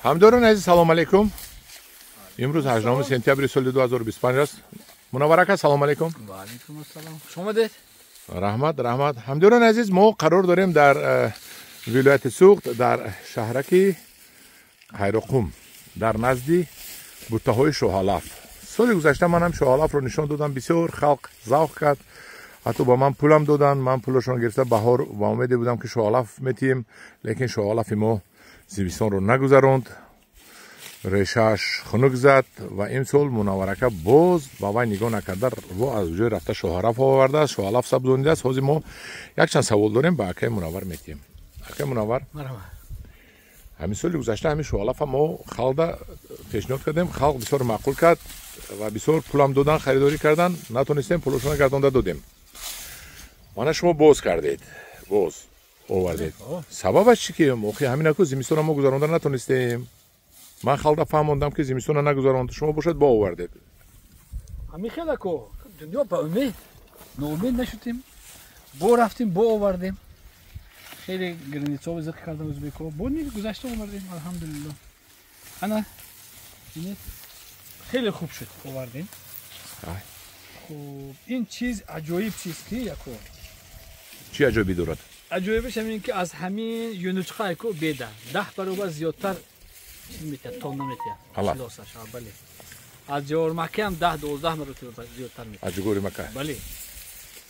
همداران عزیز سلام علیکم. امروز 8 سپتامبر سال 2025 است. منور سلام علیکم. و علیکم السلام. شما دید؟ رحمت. همداران عزیز ما قرار داریم در ولایت سوخت در شهرک خیرقوم در نزدی بوته‌های شوهالاف. سال گذشته من هم شوهالاف رو نشان دادم، بسیار خلق ذوق کرد، حتی با من پولم دادن، من پولشون گرفته بهار و امیده بودم که شوهالاف میتیم، لیکن شوهالاف ما زمستان رو نگذراند، ریشش خنک زد و امسال منورکه باز با وی نگاه نکرده و از جای رفته شوهالاف آورده است. شوهالاف سبزونیده است. حاضر ما یک چند سوال داریم با اکای منور میتیم. اکای منور همین سال گذشته همین شوهالاف ما خالده پیشنهاد کردیم، خلق بسیار معقول کرد و بسیار پولم دادن، خریداری کردن، نتونستیم پولشون گردانده دادیم. مانا شما باز کردید، باز آوردید. سببش چی که موقع همین اکو زمستان ما گذرانده نتونستیم؟ من خالده فهموندم که زمستان نگذراند، شما باشد با آوردید. همین خیلی اکو دنیا با امید ناامید نشدیم، با رفتیم با آوردیم. خیلی گرانیتسا ذکر کردم ازبیکو، با نیک گذشته آوردیم الحمدلله. انا خیلی خوب شد آوردیم. خوب این چیز عجایب چیست که یکو. چی عجایبی دارد؟ عجایبش همین که از همین یونچخه یکو بیده 10 برابر زیادتر میتونه تون نمیتونه. خلاصش بله. از جوار مکه هم 10-12 مرتبه زیادتر میتونه. از جوار مکه. بله.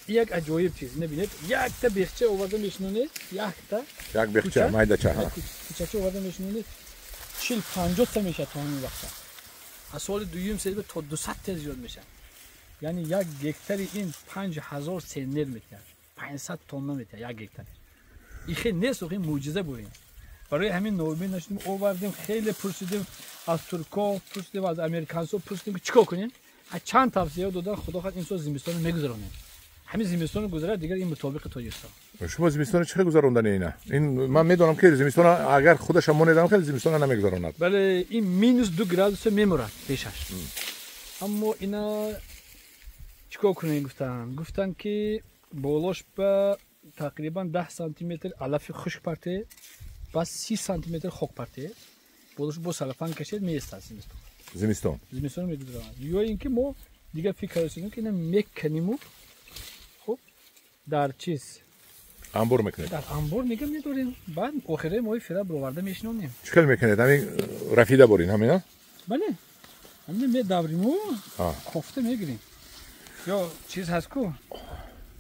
یک عجایب چیز نبینید، یک تا بیخچه آورده میشنونید، یک بیخچه مایده چه ها. کوچه آورده میشنونید 40-50 تا میشه تا همین وقت. از سال دویم سری تا 200 تا زیاد میشه. یعنی یک گکتر این 5000 سنر میتونه. 500 تن میتونه یک گکتر. این خیلی نیست، این معجزه بود. برای همین نورمین نشدیم آوردیم، خیلی پرسیدیم از ترکا، پرسیدیم از امریکانسو، پرسیدیم که چیکار کنیم. از چند توصیه دادن، خدا خواهد این سال زمستان میگذرونیم. همین زمستان گذره دیگر این مطابق تو است. شما زمستان چرا گذراندن اینا؟ این من میدونم که زمستان اگر خودش هم ندیدم خیلی زمستان نمیگذراند. بله این -2 گرادوس میمورد پیشش. اما اینا چیکار کنیم گفتن که بالاش به تقریبا 10 سانتی متر علف خشک پرته، بس 30 سانتی متر خاک پرته، بالاش با سلفان کشید میستاد زمستان میگذرونه. یا اینکه ما دیگه فکر کردیم که اینا میکنیم، خب در چیز انبار میکنید، در انبار نگه میداریم، بعد آخره ما فعلا برآورده میشنونیم. چیکار میکنید؟ همین رفیده برین همینا؟ بله همین میداوریم و کوفته میگیریم، یا چیز هست کو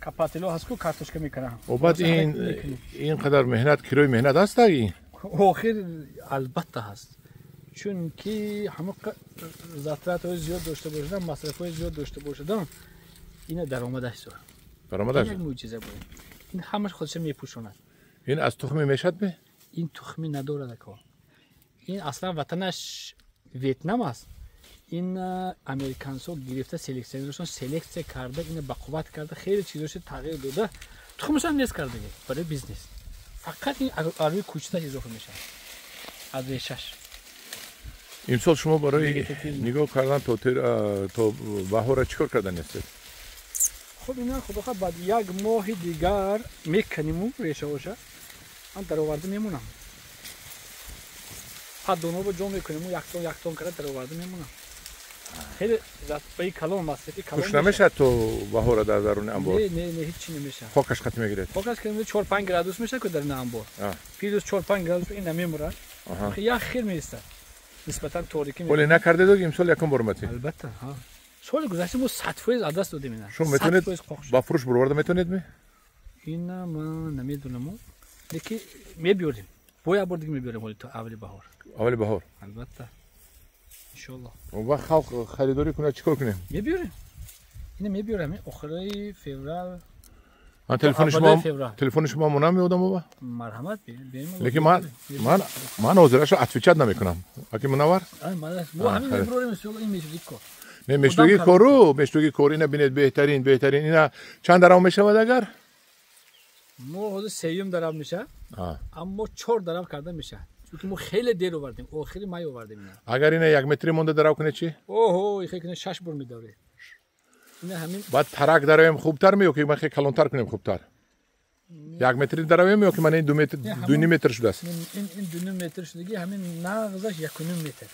کپاتلو هست کو کارتوشکا میکنم. و بعد این قدر مهنت کیلوی مهنت هست این؟ آخر البته هست، چون که همه زاترات زیاد داشته باشدن، مصرف زیاد داشته باشدن، اینا درآمدش داره. درآمدش یک معجزه بود. این همش خودش میپوشوند. این از تخم میشد به؟ این تخمی نداره که. این اصلا وطنش ویتنام است. این امریکانسو گرفته سلکسیونشون سلکت کرده، اینو به قوت کرده، خیلی چیزاش تغییر داده. تخمش هم نیست کرده برای بیزنس. فقط این روی کوچه اضافه میشه. از ریشش. امسال شما برای نگاه کردن تا بهار چیکار کردن هستید؟ خب اینا خدا خواهد بعد یک ماه دیگر میکنیم ریشه هاشه، من در آورده میمونم. حد دونو با جا میکنیم و یک تون کرده در آورده میمونم. خیلی زیادی کلام مصرفی کلام خوش نمیشه تو بهار در درون انبار؟ نه هیچی نمیشه. خاکش قطع میگیره؟ خاکش که 4-5 گرادوس میشه که در انبار. پیروز 4-5 گرادوس این نمیموره. یا خیر میسته. نسبتا تاریکی میشه. ولی نکرده دوگ امسال یکم برمتی؟ البته ها. سال گذشته ما 100% از دست دادیم اینا. شما میتونید با فروش برآورده میتونید می؟ اینا من نمیدونم، لیکن میبیاریم. باید بار دیگه میبیاریم ولی تا اولی بهار. اولی بهار. البته. ان شاء الله. و خلق خریداری کنه چیکار کنیم؟ میبیاریم. اینا میبیاریم آخرای فوریه. من تلفن شما مونم میادم بابا. مرحمت بیاریم. لیکن من حاضرش اتفیچت نمیکنم. اگه منور؟ ما همین میبریم سوال این میشه کار. نه مشتوگی کور اینا بینید بهترین اینا چند درام میشه اگر؟ ما حدود 3 درام میشه. اما 4 درام کرده میشه. چون ما خیلی دیر آوردیم، آخری مای آوردیم اینا. اگر اینا 1 متری مونده درام کنه چی؟ اوه خیلی کنه 6 بر میداره. اینا همین بعد ترک درایم خوبتر میو که من خیلی کلانتر کنیم خوبتر. 1 متری درویم یا که من این 2 متر 2.5 متر شده است. این 2 متر شدگی همین نغزش 1.5 متر.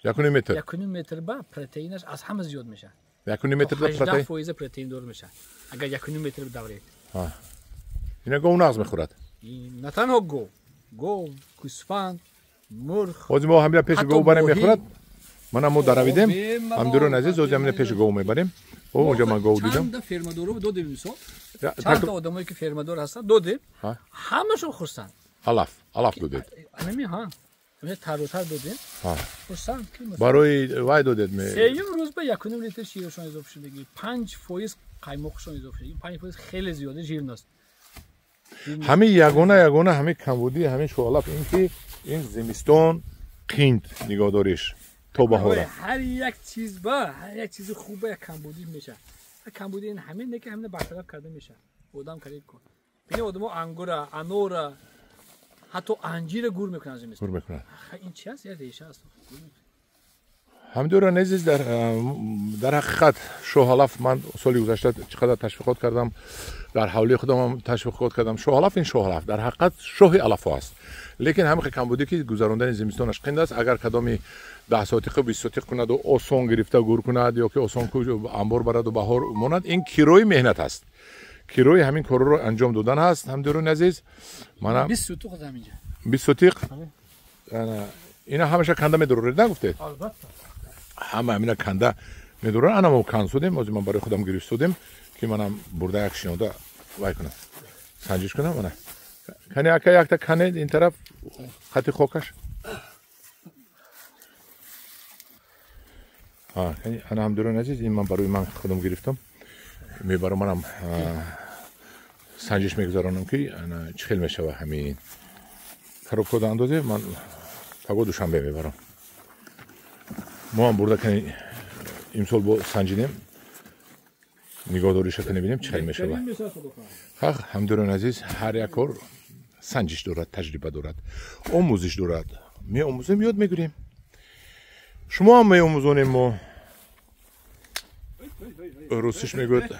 1.5 متر. 1.5 متر با پروتئینش از همه زیاد میشه. 1.5 متر پروتئین 18% پروتئین دور میشه. اگر 1.5 متر بدورید. اینا گو نغز میخورد. نه تنها گو گوسفند مرغ. خودی ما همین پیش گو بریم میخورد. من مو درویدم. هم درون عزیز از همین پیش گو میبریم. اونجا من گو دیدم. چند فرمادورو دو دیویسو. چند تا آدمایی که فرمادور هستن دو دید. همشون خورسن. علف دو دید. همین تر دو دید. خورسن. برای وای دو دید می. سه روز به 1.5 لیتر شیرشون اضافه شدگی 5% قیمقشون اضافه شدگی 5% خیلی زیاده ژیرناست. همین یگانه همین کمبودی همین شوالف این که این زمستون قیند نگهداریش تو بهار هر یک چیز خوبه کمبودی میشه. کمبودی این همین که همین برطرف کرده میشه. آدم خرید کن. ببین آدم‌ها انگور، انار، حتی انجیر گور میکنن از زمستون. گور میکنن. این چی است؟ یه ریشه است. همدوران عزیز در حقیقت شوهالف من سالی گذشته چقدر تشویقات کردم در حولی خودم هم تشویقات کردم شوهالف این شوهالف در حقیقت شوه علف است لیکن همین کمبودی که گذراندن زمستونش قند است اگر کدامی 10 ساعتی 20 ساعتی کند و آسان گرفته گور کند یا که آسان کو انبار برد و بهار ماند این کیروی مهنت است کیروی همین کار رو انجام دادن است همدوران عزیز من 20 سوتیق خودم اینجا 20 سوتیق اینا همش کنده میدورید نگفتید البته همه همینا کنده میدورن انم کن شدیم از من برای خودم گرفتم که منم برده یک شنوده وای کنم سنجش کنم منه کنی اکا یک تا کنه این طرف خطی خوکش کنی انا هم درون عزیز این من برای من خودم گرفتم میبرم منم سنجش میگذارانم که انا چخیل میشه همین خراب کده اندازه من پگو دوشنبه میبرم ما هم برده کنی امسال با سنجیدیم نگاهداریش کنه ببینیم چه میشه همدوران عزیز هر یک کار سنجش دارد تجربه دارد آموزش دارد می آموزیم یاد میگیریم شما هم می آموزونیم ما روسیش میگوید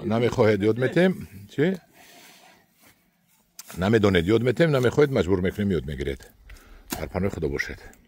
نمیخواهید یاد میتیم چی؟ نمیدانید یاد میتیم نمیخواهید مجبور میکنیم یاد میگیرید در پناه خدا باشید